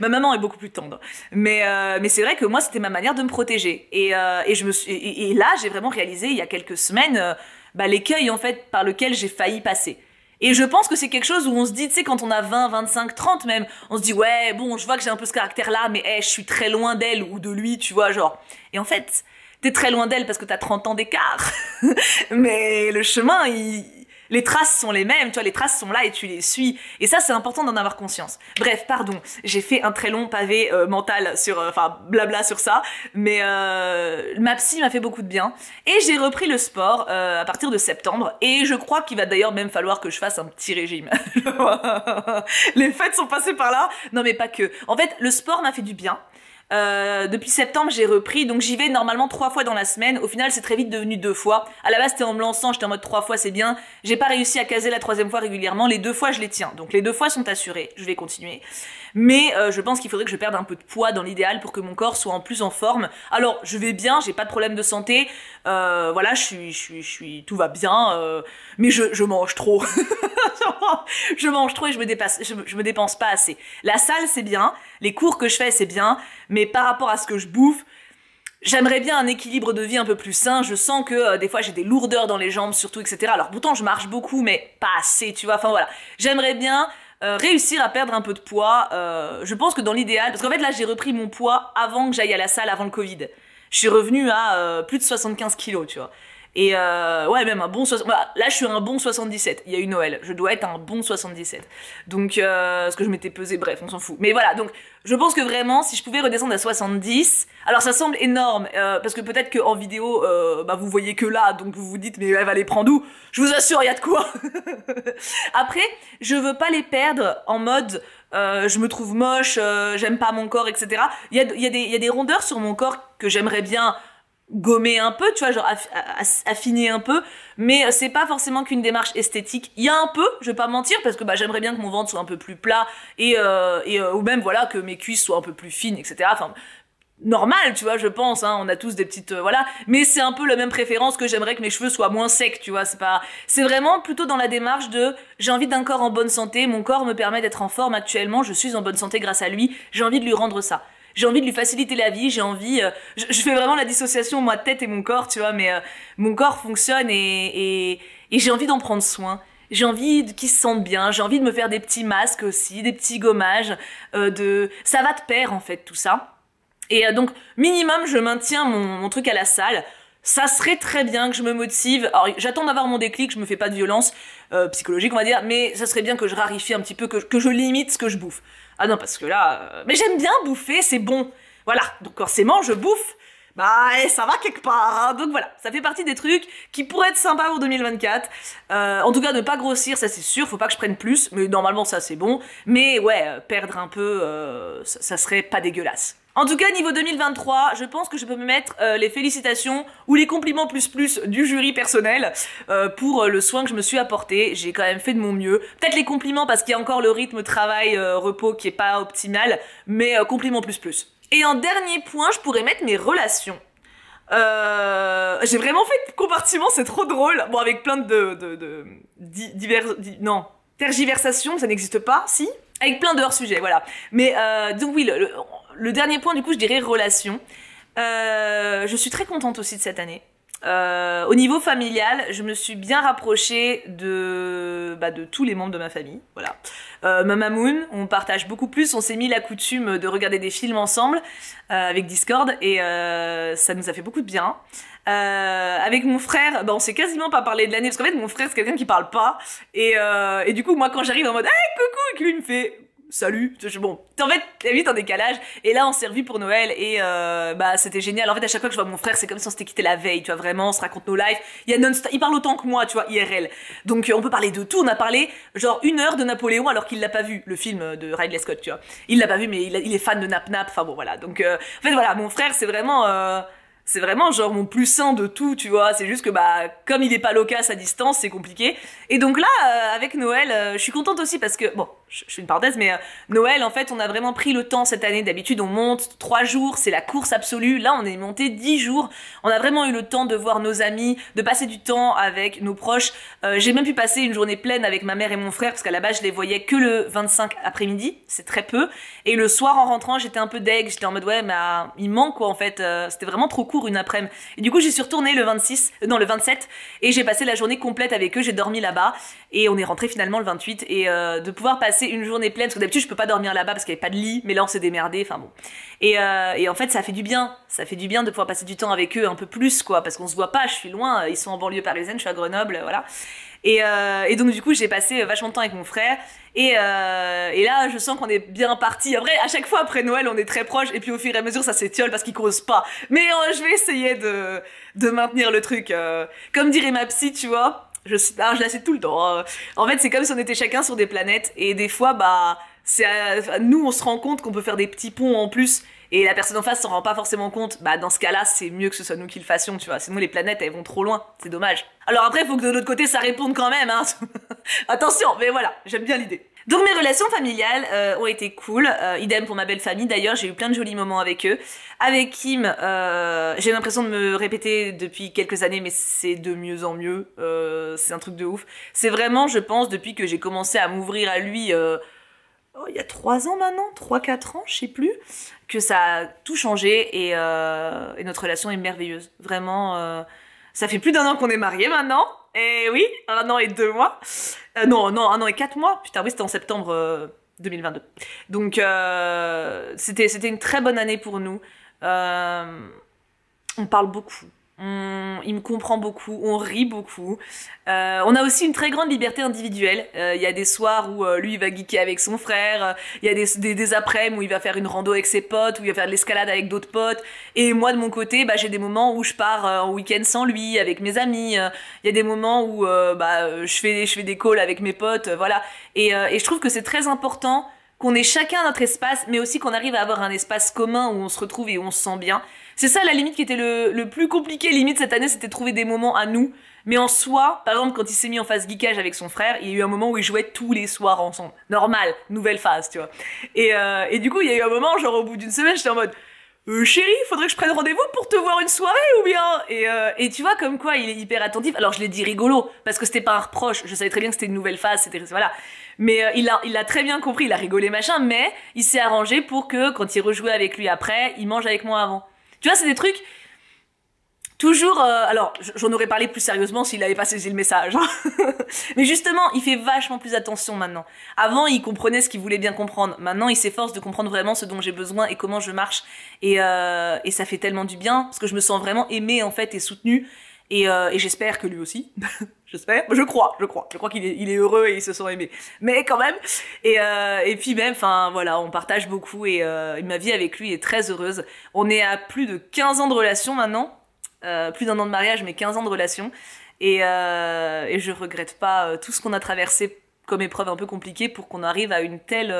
ma maman est beaucoup plus tendre. Mais c'est vrai que moi, c'était ma manière de me protéger. Et là, j'ai vraiment réalisé, il y a quelques semaines, l'écueil, en fait, par lequel j'ai failli passer. Et je pense que c'est quelque chose où on se dit, tu sais, quand on a 20, 25, 30 même, on se dit, ouais, bon, je vois que j'ai un peu ce caractère-là, mais je suis très loin d'elle ou de lui, tu vois, genre. Et en fait, t'es très loin d'elle parce que t'as 30 ans d'écart. Mais le chemin, les traces sont les mêmes, tu vois, les traces sont là et tu les suis. Et ça, c'est important d'en avoir conscience. Bref, pardon, j'ai fait un très long pavé mental sur, blabla sur ça. Mais ma psy m'a fait beaucoup de bien. Et j'ai repris le sport à partir de septembre. Et je crois qu'il va d'ailleurs même falloir que je fasse un petit régime. Les fêtes sont passées par là. Non, mais pas que. En fait, le sport m'a fait du bien. Depuis septembre, j'ai repris, donc j'y vais normalement 3 fois dans la semaine. Au final, c'est très vite devenu 2 fois. À la base, c'était en me lançant, j'étais en mode 3 fois, c'est bien. J'ai pas réussi à caser la 3e fois régulièrement. Les 2 fois, je les tiens. Donc les 2 fois sont assurées. Je vais continuer. Mais je pense qu'il faudrait que je perde un peu de poids dans l'idéal pour que mon corps soit en plus en forme. Alors, je vais bien, j'ai pas de problème de santé. Voilà, tout va bien. Mais je mange trop. Je mange trop et je me dépense pas assez. La salle, c'est bien. Les cours que je fais, c'est bien. Mais par rapport à ce que je bouffe, j'aimerais bien un équilibre de vie un peu plus sain. Je sens que des fois j'ai des lourdeurs dans les jambes surtout, etc. Alors pourtant je marche beaucoup mais pas assez, tu vois. Enfin voilà, j'aimerais bien réussir à perdre un peu de poids. Je pense que dans l'idéal, parce qu'en fait là j'ai repris mon poids avant que j'aille à la salle, avant le Covid. Je suis revenue à plus de 75 kilos, tu vois. Et ouais, même un bon 60... Là, je suis un bon 77. Il y a eu Noël. Je dois être un bon 77. Donc, ce que je m'étais pesé, bref, on s'en fout. Mais voilà, donc, je pense que vraiment, si je pouvais redescendre à 70... Alors, ça semble énorme, parce que peut-être qu'en vidéo, vous voyez que là, donc vous vous dites, mais elle va les prendre où? Je vous assure, il y a de quoi. Après, je veux pas les perdre en mode... je me trouve moche, j'aime pas mon corps, etc. Il y a des rondeurs sur mon corps que j'aimerais bien gommer un peu, tu vois, genre affiner un peu, mais c'est pas forcément qu'une démarche esthétique. Il y a un peu, je vais pas mentir, parce que j'aimerais bien que mon ventre soit un peu plus plat et ou même voilà que mes cuisses soient un peu plus fines, etc. Enfin normal, tu vois, je pense, hein, on a tous des petites voilà, mais c'est un peu la même préférence que j'aimerais que mes cheveux soient moins secs, tu vois, c'est vraiment plutôt dans la démarche de j'ai envie d'un corps en bonne santé, mon corps me permet d'être en forme actuellement, je suis en bonne santé grâce à lui, j'ai envie de lui rendre ça. J'ai envie de lui faciliter la vie, j'ai envie... je fais vraiment la dissociation, ma tête et mon corps, tu vois, mais mon corps fonctionne et j'ai envie d'en prendre soin. J'ai envie qu'il se sente bien, j'ai envie de me faire des petits masques aussi, des petits gommages, ça va de pair en fait tout ça. Et donc minimum je maintiens mon truc à la salle. Ça serait très bien que je me motive. Alors j'attends d'avoir mon déclic, je me fais pas de violence psychologique on va dire, mais ça serait bien que je raréfie un petit peu, que je limite ce que je bouffe. Ah non parce que là, mais j'aime bien bouffer, c'est bon. Voilà, donc forcément je bouffe. Ça va quelque part, hein. Donc voilà, ça fait partie des trucs qui pourraient être sympas pour 2024. En tout cas, ne pas grossir, ça c'est sûr, faut pas que je prenne plus, mais normalement ça c'est bon. Mais ouais, perdre un peu, ça serait pas dégueulasse. En tout cas, niveau 2023, je pense que je peux me mettre les félicitations ou les compliments plus du jury personnel pour le soin que je me suis apporté. J'ai quand même fait de mon mieux. Peut-être les compliments parce qu'il y a encore le rythme travail-repos qui est pas optimal, mais compliments plus. Et en dernier point, je pourrais mettre mes relations. J'ai vraiment fait compartiment, c'est trop drôle. Bon, avec plein tergiversations, ça n'existe pas, si. Avec plein de hors-sujets, voilà. Mais donc oui, le dernier point, du coup, je dirais relations. Je suis très contente aussi de cette année. Au niveau familial, je me suis bien rapprochée de tous les membres de ma famille, voilà. Ma mamoun, on partage beaucoup plus, on s'est mis la coutume de regarder des films ensemble avec Discord et ça nous a fait beaucoup de bien. Avec mon frère, on s'est quasiment pas parlé de l'année parce qu'en fait mon frère c'est quelqu'un qui parle pas et du coup moi quand j'arrive en mode hey coucou et que lui il me fait salut, bon, en fait, t'es vite en décalage, et là, on s'est revus pour Noël, et c'était génial. En fait, à chaque fois que je vois mon frère, c'est comme si on s'était quitté la veille, tu vois, vraiment, on se raconte nos lives. Il parle autant que moi, tu vois, IRL. Donc, on peut parler de tout. On a parlé, genre, 1 heure de Napoléon, alors qu'il l'a pas vu, le film de Ridley Scott, tu vois. Il l'a pas vu, mais il est fan de Nap Nap, enfin bon, voilà. Donc, en fait, voilà, mon frère, c'est vraiment genre mon plus sain de tout, tu vois. C'est juste que comme il est pas loquace à distance, c'est compliqué. Et donc là, avec Noël, je suis contente aussi parce que, bon, je fais une parenthèse, mais Noël, en fait, on a vraiment pris le temps cette année. D'habitude, on monte 3 jours, c'est la course absolue. Là, on est monté 10 jours. On a vraiment eu le temps de voir nos amis, de passer du temps avec nos proches. J'ai même pu passer une journée pleine avec ma mère et mon frère parce qu'à la base, je les voyais que le 25 après-midi. C'est très peu. Et le soir, en rentrant, j'étais un peu deg. J'étais en mode, ouais, mais il manque quoi, en fait. C'était vraiment trop court une après-midi. Et du coup, j'y suis retournée le 27 et j'ai passé la journée complète avec eux. J'ai dormi là-bas et on est rentré finalement le 28 et de pouvoir passer une journée pleine parce que d'habitude je peux pas dormir là-bas parce qu'il y avait pas de lit, mais là on s'est démerdé, enfin bon. Et en fait ça fait du bien de pouvoir passer du temps avec eux un peu plus quoi, parce qu'on se voit pas, je suis loin, ils sont en banlieue parisienne, je suis à Grenoble, voilà. Et donc du coup j'ai passé vachement de temps avec mon frère et là je sens qu'on est bien parti. Après à chaque fois après Noël on est très proches et puis au fur et à mesure ça s'étiole parce qu'ils causent pas, mais je vais essayer de maintenir le truc comme dirait ma psy, tu vois. Je la cite tout le temps. En fait, c'est comme si on était chacun sur des planètes et des fois, nous, on se rend compte qu'on peut faire des petits ponts en plus et la personne en face s'en rend pas forcément compte, bah dans ce cas-là, c'est mieux que ce soit nous qui le fassions, tu vois. Sinon les planètes, elles vont trop loin, c'est dommage. Alors après, il faut que de l'autre côté, ça réponde quand même, hein. Attention, mais voilà, j'aime bien l'idée. Donc mes relations familiales ont été cool, idem pour ma belle famille d'ailleurs, j'ai eu plein de jolis moments avec eux. Avec Kim, j'ai l'impression de me répéter depuis quelques années, mais c'est de mieux en mieux, c'est un truc de ouf. C'est vraiment, je pense, depuis que j'ai commencé à m'ouvrir à lui, il y a 3 ans maintenant, 3-4 ans, je sais plus, que ça a tout changé et notre relation est merveilleuse. Vraiment, ça fait plus d'1 an qu'on est mariés maintenant. Et oui, 1 an et 2 mois. Non, 1 an et 4 mois. Putain, oui, c'était en septembre 2022. Donc, c'était une très bonne année pour nous. On parle beaucoup. Il me comprend beaucoup, on rit beaucoup. On a aussi une très grande liberté individuelle. Il y a des soirs où lui il va geeker avec son frère, il y a des après-midi où il va faire une rando avec ses potes, où il va faire de l'escalade avec d'autres potes. Et moi de mon côté, bah, j'ai des moments où je pars en week-end sans lui, avec mes amis. Il y a des moments où je fais des calls avec mes potes, voilà. Et je trouve que c'est très important qu'on ait chacun notre espace, mais aussi qu'on arrive à avoir un espace commun où on se retrouve et où on se sent bien. C'est ça la limite qui était le plus compliqué limite cette année, c'était de trouver des moments à nous. Mais en soi, par exemple quand il s'est mis en phase geekage avec son frère, il y a eu un moment où ils jouaient tous les soirs ensemble. Normal, nouvelle phase, tu vois. Et du coup il y a eu un moment, genre au bout d'une semaine, j'étais en mode chérie, faudrait que je prenne rendez-vous pour te voir une soirée ou bien et tu vois comme quoi il est hyper attentif. Alors je l'ai dit rigolo parce que c'était pas un reproche, je savais très bien que c'était une nouvelle phase, c'était voilà. Mais il a très bien compris, il a rigolé machin, mais il s'est arrangé pour que quand il rejouait avec lui après, il mange avec moi avant. Tu vois, c'est des trucs toujours... alors, j'en aurais parlé plus sérieusement s'il avait pas saisi le message. Hein. Mais justement, il fait vachement plus attention maintenant. Avant, il comprenait ce qu'il voulait bien comprendre. Maintenant, il s'efforce de comprendre vraiment ce dont j'ai besoin et comment je marche. Et ça fait tellement du bien, parce que je me sens vraiment aimée, en fait, et soutenue. Et j'espère que lui aussi. J'espère. Je crois qu'il est heureux et il se sent aimé. Mais quand même. Et puis même, enfin voilà, on partage beaucoup et ma vie avec lui est très heureuse. On est à plus de 15 ans de relation maintenant. Plus d'1 an de mariage, mais 15 ans de relation. Et je regrette pas tout ce qu'on a traversé comme épreuve un peu compliquée pour qu'on arrive à une telle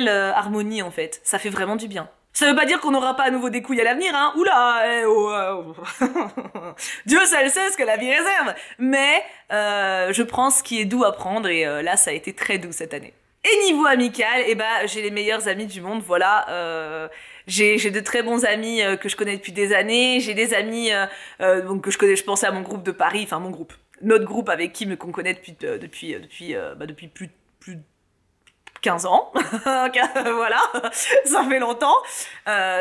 harmonie en fait. Ça fait vraiment du bien. Ça veut pas dire qu'on n'aura pas à nouveau des couilles à l'avenir, hein. Oula, Dieu seul sait ce que la vie réserve. Mais je prends ce qui est doux à prendre et là, ça a été très doux cette année. Et niveau amical, eh ben, j'ai les meilleurs amis du monde, voilà. J'ai de très bons amis que je connais depuis des années. J'ai des amis donc que je connais, je pensais à mon groupe de Paris, enfin mon groupe, notre groupe avec Kim qu'on connaît depuis plus de 15 ans, voilà, ça fait longtemps.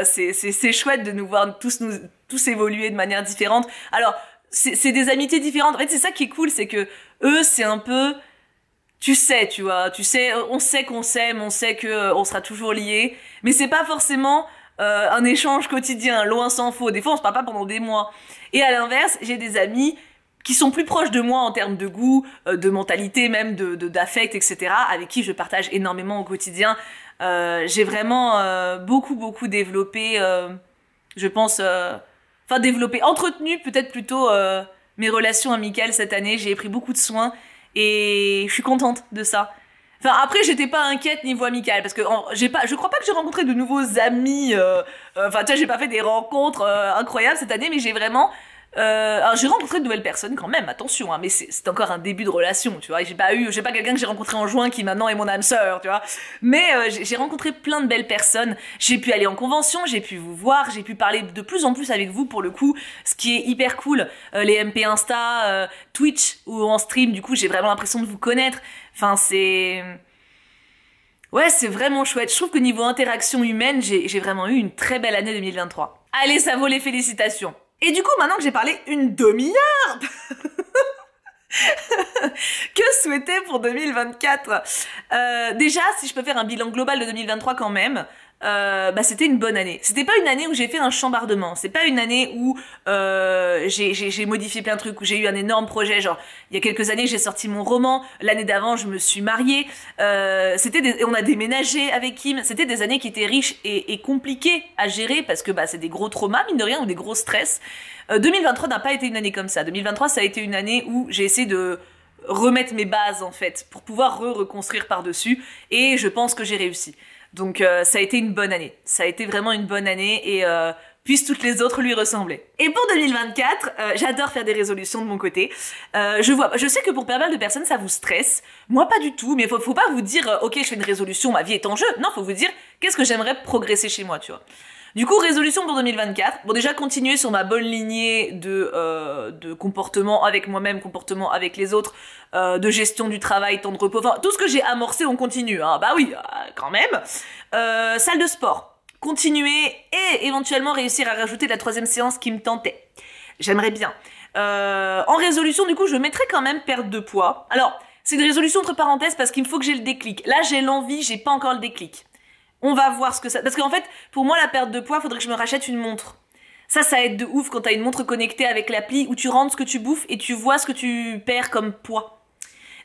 C'est chouette de nous voir tous évoluer de manière différente. Alors, c'est des amitiés différentes. En fait, c'est ça qui est cool, c'est que eux, c'est un peu, tu sais, on sait qu'on s'aime, on sait que on sera toujours liés, mais c'est pas forcément un échange quotidien, loin s'en faut. Des fois, on se parle pas pendant des mois. Et à l'inverse, j'ai des amis qui sont plus proches de moi en termes de goût, de mentalité, même d'affect, etc., avec qui je partage énormément au quotidien. J'ai vraiment beaucoup développé, je pense, développé, entretenu peut-être plutôt mes relations amicales cette année. J'ai pris beaucoup de soin et je suis contente de ça. Enfin, après, j'étais pas inquiète niveau amical, parce que je crois pas que j'ai rencontré de nouveaux amis, tu vois, j'ai pas fait des rencontres incroyables cette année, mais j'ai vraiment... alors j'ai rencontré de nouvelles personnes quand même, attention, hein, mais c'est encore un début de relation, tu vois. J'ai pas quelqu'un que j'ai rencontré en juin qui maintenant est mon âme sœur, tu vois. Mais j'ai rencontré plein de belles personnes. J'ai pu aller en convention, j'ai pu vous voir, j'ai pu parler de plus en plus avec vous pour le coup, ce qui est hyper cool. Les MP Insta, Twitch ou en stream, du coup j'ai vraiment l'impression de vous connaître. Enfin ouais, c'est vraiment chouette. Je trouve que niveau interaction humaine, j'ai vraiment eu une très belle année 2023. Allez, ça vaut les félicitations. Et du coup, maintenant que j'ai parlé une demi-heure, que souhaiter pour 2024 ? Déjà, si je peux faire un bilan global de 2023 quand même, c'était une bonne année. C'était pas une année où j'ai fait un chambardement. C'est pas une année où j'ai modifié plein de trucs, où j'ai eu un énorme projet. Genre, il y a quelques années, j'ai sorti mon roman. L'année d'avant, je me suis mariée. On a déménagé avec Kim. C'était des années qui étaient riches et compliquées à gérer parce que c'est des gros traumas, mine de rien, ou des gros stress. 2023 n'a pas été une année comme ça. 2023, ça a été une année où j'ai essayé de remettre mes bases en fait, pour pouvoir reconstruire par-dessus, et je pense que j'ai réussi. Donc ça a été une bonne année, ça a été vraiment une bonne année, et puissent toutes les autres lui ressembler. Et pour 2024, j'adore faire des résolutions de mon côté. Je sais que pour pas mal de personnes ça vous stresse, moi pas du tout, mais faut pas vous dire ok je fais une résolution, ma vie est en jeu, non faut vous dire qu'est-ce que j'aimerais progresser chez moi, tu vois. Du coup, résolution pour 2024. Bon, déjà, continuer sur ma bonne lignée de comportement avec moi-même, comportement avec les autres, de gestion du travail, temps de repos, enfin, tout ce que j'ai amorcé, on continue, hein. Bah oui, quand même. Salle de sport. Continuer et éventuellement réussir à rajouter la 3e séance qui me tentait. J'aimerais bien. En résolution, du coup, je mettrais quand même perte de poids. Alors, c'est une résolution entre parenthèses parce qu'il me faut que j'ai le déclic. Là, j'ai l'envie, j'ai pas encore le déclic. On va voir ce que ça... Parce qu'en fait, pour moi, la perte de poids, faudrait que je me rachète une montre. Ça aide de ouf quand t'as une montre connectée avec l'appli où tu rentres ce que tu bouffes et tu vois ce que tu perds comme poids.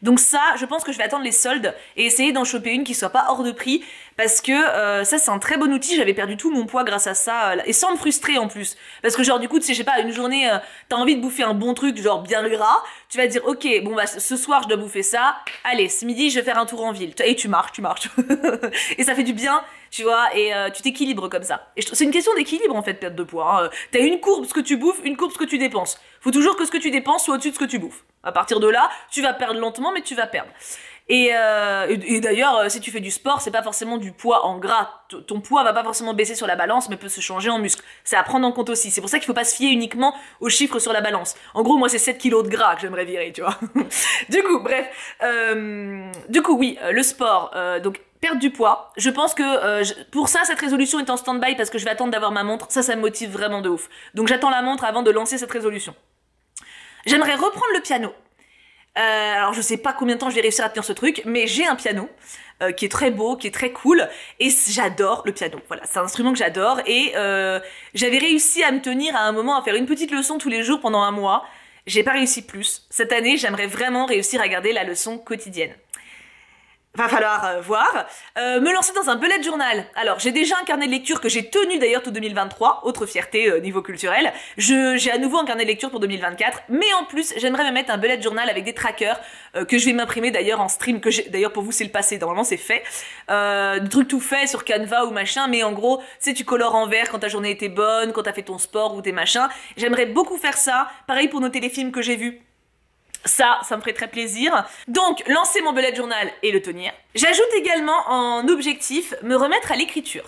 Donc ça, je pense que je vais attendre les soldes et essayer d'en choper une qui soit pas hors de prix parce que ça c'est un très bon outil, j'avais perdu tout mon poids grâce à ça et sans me frustrer en plus. Parce que genre du coup, tu sais, je sais pas, une journée, t'as envie de bouffer un bon truc genre bien gras, tu vas te dire ok, bon bah ce soir je dois bouffer ça, allez, ce midi je vais faire un tour en ville. Et tu marches. Et ça fait du bien, tu vois, et tu t'équilibres comme ça. Et c'est une question d'équilibre en fait, perte de poids. Hein. T'as une courbe ce que tu bouffes, une courbe ce que tu dépenses. Faut toujours que ce que tu dépenses soit au-dessus de ce que tu bouffes. À partir de là, tu vas perdre lentement, mais tu vas perdre. Et d'ailleurs, si tu fais du sport, c'est pas forcément du poids en gras. Ton poids va pas forcément baisser sur la balance, mais peut se changer en muscle. C'est à prendre en compte aussi. C'est pour ça qu'il faut pas se fier uniquement aux chiffres sur la balance. En gros, moi, c'est 7 kilos de gras que j'aimerais virer, tu vois. Du coup, bref. Oui, le sport. Donc, perdre du poids. Je pense que pour ça, cette résolution est en stand-by parce que je vais attendre d'avoir ma montre. Ça me motive vraiment de ouf. Donc, j'attends la montre avant de lancer cette résolution. J'aimerais reprendre le piano. Alors je sais pas combien de temps je vais réussir à tenir ce truc, mais j'ai un piano qui est très beau, qui est très cool, et j'adore le piano. Voilà, c'est un instrument que j'adore, et j'avais réussi à me tenir à un moment à faire une petite leçon tous les jours pendant un mois. J'ai pas réussi plus. Cette année, j'aimerais vraiment réussir à garder la leçon quotidienne. Va falloir voir. Me lancer dans un bullet journal. Alors, j'ai déjà un carnet de lecture que j'ai tenu d'ailleurs tout 2023, autre fierté niveau culturel. J'ai à nouveau un carnet de lecture pour 2024, mais en plus, j'aimerais me mettre un bullet journal avec des trackers que je vais m'imprimer d'ailleurs en stream, que j'ai d'ailleurs pour vous c'est le passé, normalement c'est fait. Des trucs tout faits sur Canva ou machin, mais en gros, tu sais, tu colores en vert quand ta journée était bonne, quand t'as fait ton sport ou tes machins. J'aimerais beaucoup faire ça. Pareil pour noter les films que j'ai vus. Ça me ferait très plaisir. Donc, lancer mon bullet journal et le tenir. J'ajoute également en objectif, me remettre à l'écriture.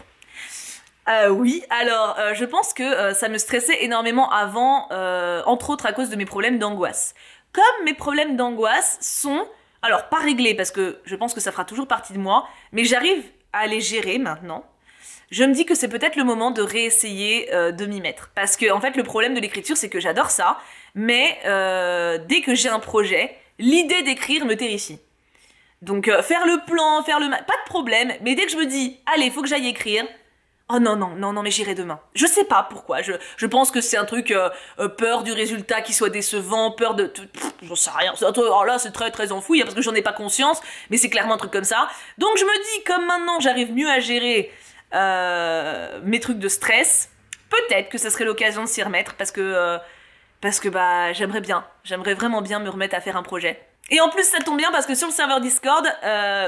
Oui, alors je pense que ça me stressait énormément avant, entre autres à cause de mes problèmes d'angoisse. Comme mes problèmes d'angoisse sont, alors pas réglés parce que je pense que ça fera toujours partie de moi, mais j'arrive à les gérer maintenant. Je me dis que c'est peut-être le moment de réessayer de m'y mettre. Parce que en fait, le problème de l'écriture, c'est que j'adore ça, mais dès que j'ai un projet, l'idée d'écrire me terrifie. Donc faire le plan, pas de problème, mais dès que je me dis, allez, faut que j'aille écrire, oh non, mais j'irai demain. Je sais pas pourquoi, je pense que c'est un truc, peur du résultat qui soit décevant, peur de... J'en sais rien, alors là c'est très très enfoui, parce que j'en ai pas conscience, mais c'est clairement un truc comme ça. Donc je me dis, comme maintenant j'arrive mieux à gérer mes trucs de stress, peut-être que ça serait l'occasion de s'y remettre parce que bah j'aimerais vraiment bien me remettre à faire un projet. Et en plus ça tombe bien parce que sur le serveur Discord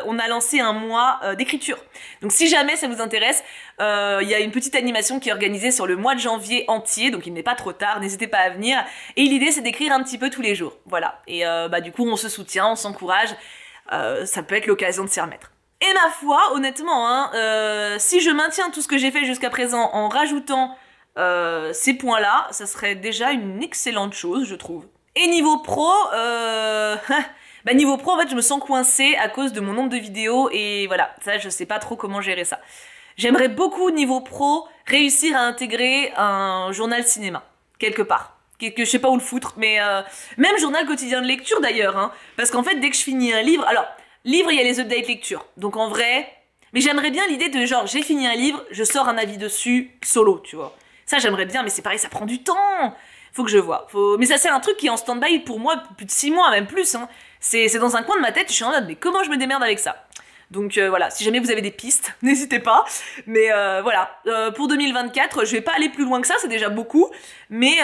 on a lancé un mois d'écriture. Donc si jamais ça vous intéresse, il y a une petite animation qui est organisée sur le mois de janvier entier, donc il n'est pas trop tard, n'hésitez pas à venir. Et l'idée c'est d'écrire un petit peu tous les jours, voilà. Et du coup on se soutient, on s'encourage, ça peut être l'occasion de s'y remettre. Et ma foi, honnêtement, si je maintiens tout ce que j'ai fait jusqu'à présent en rajoutant ces points-là, ça serait déjà une excellente chose, je trouve. Et niveau pro, niveau pro, en fait, je me sens coincée à cause de mon nombre de vidéos et voilà, ça, je sais pas trop comment gérer ça. J'aimerais beaucoup, niveau pro, réussir à intégrer un journal cinéma, quelque part. Que je sais pas où le foutre, mais même journal quotidien de lecture d'ailleurs, hein, parce qu'en fait, dès que je finis un livre, alors... Livre, il y a les updates lecture. Donc en vrai... Mais j'aimerais bien l'idée de genre, j'ai fini un livre, je sors un avis dessus, solo, tu vois. Ça, j'aimerais bien, mais c'est pareil, ça prend du temps. Faut que je vois. Mais ça, c'est un truc qui est en stand-by pour moi plus de 6 mois, même plus. Hein. C'est dans un coin de ma tête, je suis en mode, mais comment je me démerde avec ça? Donc voilà, si jamais vous avez des pistes, n'hésitez pas. Mais voilà, pour 2024, je vais pas aller plus loin que ça, c'est déjà beaucoup. Mais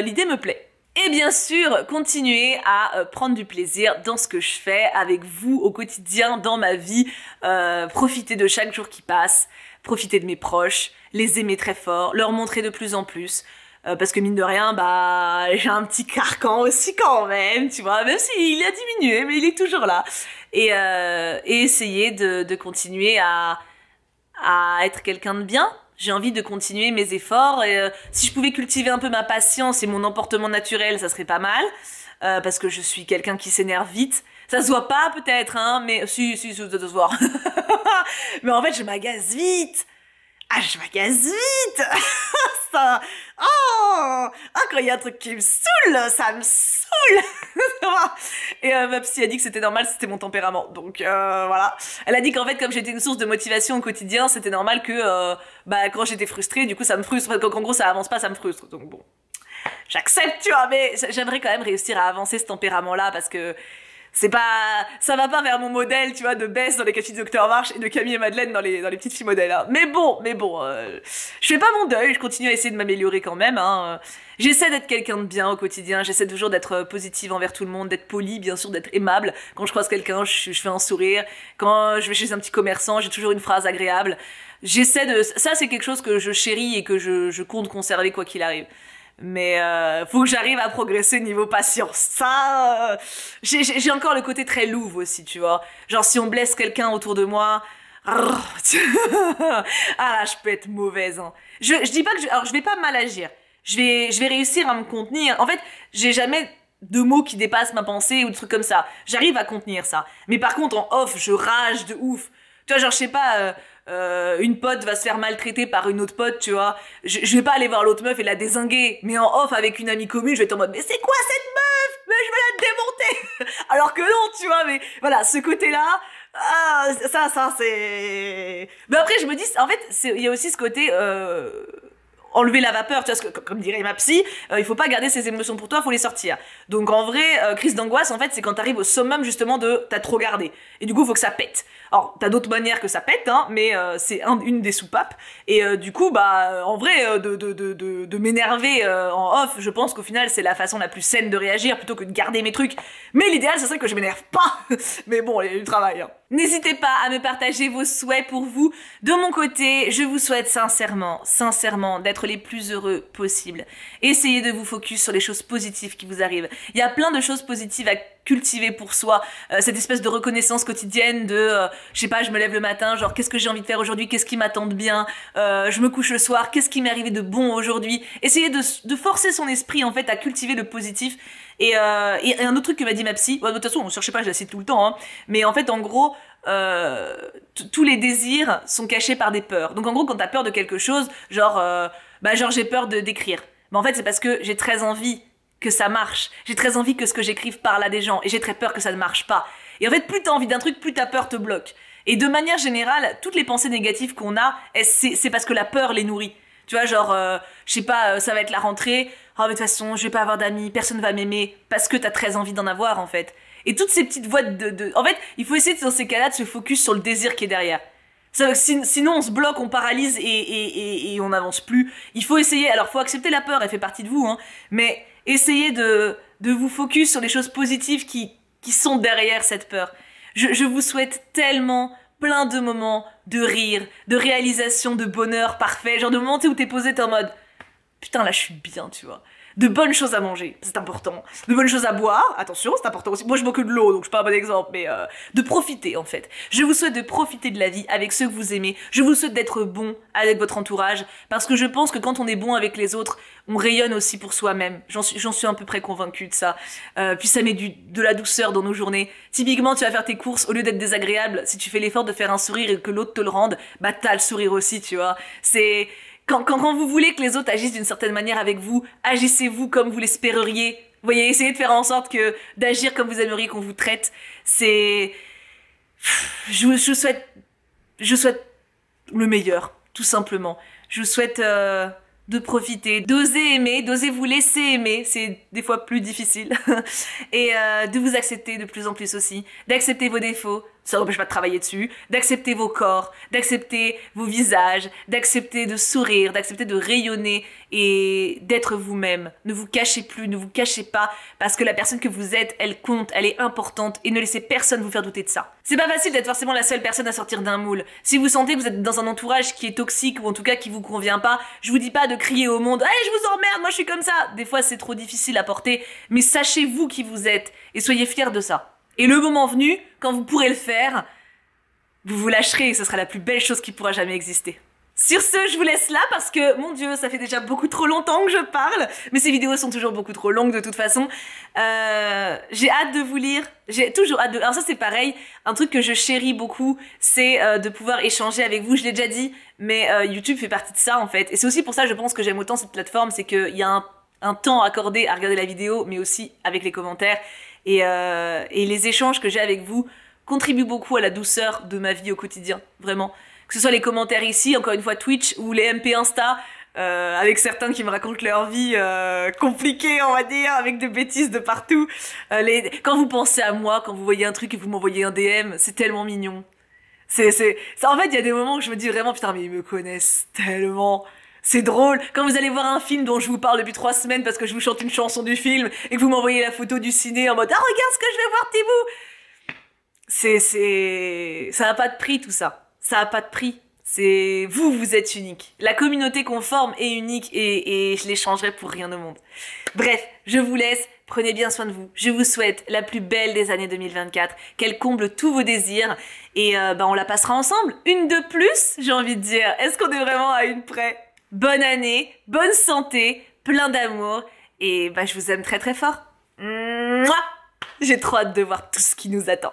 l'idée me plaît. Et bien sûr, continuer à prendre du plaisir dans ce que je fais avec vous au quotidien, dans ma vie, profiter de chaque jour qui passe, profiter de mes proches, les aimer très fort, leur montrer de plus en plus. Parce que mine de rien, bah j'ai un petit carcan aussi quand même, tu vois, même s'il a diminué, mais il est toujours là. Et essayer de continuer à être quelqu'un de bien. J'ai envie de continuer mes efforts. Et, si je pouvais cultiver un peu ma patience et mon emportement naturel, ça serait pas mal. Parce que je suis quelqu'un qui s'énerve vite. Ça se voit pas peut-être, hein, mais si, ça doit se voir. Mais en fait, je m'agace vite. Ah, je m'agace vite. Ça... Oh, quand il y a un truc qui me saoule, ça me saoule. Et ma psy a dit que c'était normal, c'était mon tempérament. Donc voilà. Elle a dit qu'en fait, comme j'étais une source de motivation au quotidien, c'était normal que quand j'étais frustrée, du coup ça me frustre. Parce qu'en gros ça avance pas, ça me frustre. Donc bon, j'accepte, tu vois. Mais j'aimerais quand même réussir à avancer ce tempérament-là parce que ça va pas vers mon modèle, tu vois, de Bess dans les 4 filles de Dr March et de Camille et Madeleine dans les petites filles modèles, hein. Mais bon, je fais pas mon deuil, je continue à essayer de m'améliorer quand même, hein. J'essaie d'être quelqu'un de bien au quotidien, j'essaie toujours d'être positive envers tout le monde, d'être polie, bien sûr, d'être aimable. Quand je croise quelqu'un, je fais un sourire. Quand je vais chez un petit commerçant, j'ai toujours une phrase agréable. Ça c'est quelque chose que je chéris et que je compte conserver quoi qu'il arrive. Mais faut que j'arrive à progresser niveau patience. Ça, j'ai encore le côté très louve aussi, tu vois. Genre si on blesse quelqu'un autour de moi, ah là, je peux être mauvaise, hein. Je dis pas que alors je vais pas mal agir. Je vais réussir à me contenir. En fait, j'ai jamais de mots qui dépassent ma pensée ou de trucs comme ça. J'arrive à contenir ça. Mais par contre, en off, je rage de ouf. Tu vois, genre, je sais pas, une pote va se faire maltraiter par une autre pote, tu vois. Je vais pas aller voir l'autre meuf et la dézinguer. Mais en off, avec une amie commune, je vais être en mode, mais c'est quoi cette meuf? Mais je vais la démonter! Alors que non, tu vois, mais voilà, ce côté-là, ça, c'est... Mais après, je me dis, en fait, il y a aussi ce côté, enlever la vapeur, tu vois, comme dirait ma psy, il faut pas garder ses émotions pour toi, faut les sortir. Donc en vrai, crise d'angoisse, en fait, c'est quand t'arrives au summum justement de t'as trop gardé. Et du coup, faut que ça pète. Alors, t'as d'autres manières que ça pète, hein, mais c'est une des soupapes. Et du coup, en vrai, de m'énerver en off, je pense qu'au final, c'est la façon la plus saine de réagir plutôt que de garder mes trucs. Mais l'idéal, ce serait que je m'énerve pas. Mais bon, il y a du travail, hein. N'hésitez pas à me partager vos souhaits pour vous. De mon côté, je vous souhaite sincèrement d'être les plus heureux possibles. Essayez de vous focus sur les choses positives qui vous arrivent. Il y a plein de choses positives à cultiver pour soi. Cette espèce de reconnaissance quotidienne de, je sais pas, je me lève le matin, genre qu'est-ce que j'ai envie de faire aujourd'hui, qu'est-ce qui m'attend de bien, je me couche le soir, qu'est-ce qui m'est arrivé de bon aujourd'hui. Essayez de forcer son esprit en fait à cultiver le positif. Et un autre truc que m'a dit ma psy, de toute façon, je sais pas, je la cite tout le temps, hein, mais en fait, en gros, tous les désirs sont cachés par des peurs. Donc en gros, quand t'as peur de quelque chose, genre j'ai peur d'écrire. Mais en fait, c'est parce que j'ai très envie que ça marche. J'ai très envie que ce que j'écrive parle à des gens. Et j'ai très peur que ça ne marche pas. Et en fait, plus t'as envie d'un truc, plus ta peur te bloque. Et de manière générale, toutes les pensées négatives qu'on a, c'est parce que la peur les nourrit. Tu vois, genre, je sais pas, ça va être la rentrée. Oh, mais de toute façon, je vais pas avoir d'amis, personne va m'aimer. Parce que t'as très envie d'en avoir, en fait. Et toutes ces petites voix En fait, il faut essayer, dans ces cas-là, de se focus sur le désir qui est derrière. Sinon, on se bloque, on paralyse et on n'avance plus. Il faut essayer... Alors, faut accepter la peur, elle fait partie de vous, hein. Mais essayez de vous focus sur les choses positives qui sont derrière cette peur. Je vous souhaite tellement... plein de moments de rire, de réalisation, de bonheur parfait, genre de moments où t'es posé, t'es en mode putain là je suis bien, tu vois. De bonnes choses à manger, c'est important. De bonnes choses à boire, attention, c'est important aussi. Moi je bois que de l'eau, donc je suis pas un bon exemple, mais de profiter en fait. Je vous souhaite de profiter de la vie avec ceux que vous aimez. Je vous souhaite d'être bon avec votre entourage, parce que je pense que quand on est bon avec les autres, on rayonne aussi pour soi-même. J'en suis à peu près convaincue de ça. Puis ça met de la douceur dans nos journées. Typiquement, tu vas faire tes courses, au lieu d'être désagréable, si tu fais l'effort de faire un sourire et que l'autre te le rende, bah t'as le sourire aussi, tu vois. C'est... Quand vous voulez que les autres agissent d'une certaine manière avec vous, agissez-vous comme vous l'espéreriez. Vous voyez, essayez de faire en sorte d'agir comme vous aimeriez qu'on vous traite. C'est... Je vous souhaite le meilleur, tout simplement. Je vous souhaite de profiter, d'oser aimer, d'oser vous laisser aimer, c'est des fois plus difficile. Et de vous accepter de plus en plus aussi, d'accepter vos défauts, ça n'empêche pas de travailler dessus, d'accepter vos corps, d'accepter vos visages, d'accepter de sourire, d'accepter de rayonner et d'être vous-même. Ne vous cachez plus, ne vous cachez pas, parce que la personne que vous êtes, elle compte, elle est importante et ne laissez personne vous faire douter de ça. C'est pas facile d'être forcément la seule personne à sortir d'un moule. Si vous sentez que vous êtes dans un entourage qui est toxique ou en tout cas qui vous convient pas, je vous dis pas de crier au monde « Hey, je vous emmerde, moi je suis comme ça !» Des fois c'est trop difficile à porter, mais sachez vous qui vous êtes et soyez fiers de ça. Et le moment venu, quand vous pourrez le faire, vous vous lâcherez et ce sera la plus belle chose qui pourra jamais exister. Sur ce, je vous laisse là parce que, mon Dieu, ça fait déjà beaucoup trop longtemps que je parle, mais ces vidéos sont toujours beaucoup trop longues de toute façon. J'ai hâte de vous lire, j'ai toujours hâte de... Alors ça c'est pareil, un truc que je chéris beaucoup, c'est de pouvoir échanger avec vous, je l'ai déjà dit, mais YouTube fait partie de ça en fait. Et c'est aussi pour ça, je pense que j'aime autant cette plateforme, c'est qu'il y a un temps accordé à regarder la vidéo, mais aussi avec les commentaires. Et les échanges que j'ai avec vous contribuent beaucoup à la douceur de ma vie au quotidien, vraiment. Que ce soit les commentaires ici, encore une fois Twitch, ou les MP Insta, avec certains qui me racontent leur vie compliquée, on va dire, avec des bêtises de partout. Quand vous pensez à moi, quand vous voyez un truc et vous m'envoyez un DM, c'est tellement mignon. En fait, il y a des moments où je me dis vraiment, putain, mais ils me connaissent tellement... C'est drôle, quand vous allez voir un film dont je vous parle depuis 3 semaines parce que je vous chante une chanson du film et que vous m'envoyez la photo du ciné en mode « Ah, regarde ce que je vais voir, Thibaut !» Ça a pas de prix tout ça. Ça a pas de prix. Vous êtes unique. La communauté qu'on forme est unique et je l'échangerai pour rien au monde. Bref, je vous laisse. Prenez bien soin de vous. Je vous souhaite la plus belle des années 2024, qu'elle comble tous vos désirs et on la passera ensemble. Une de plus, j'ai envie de dire. Est-ce qu'on est vraiment à une près ? Bonne année, bonne santé, plein d'amour et je vous aime très très fort. Mouah. J'ai trop hâte de voir tout ce qui nous attend.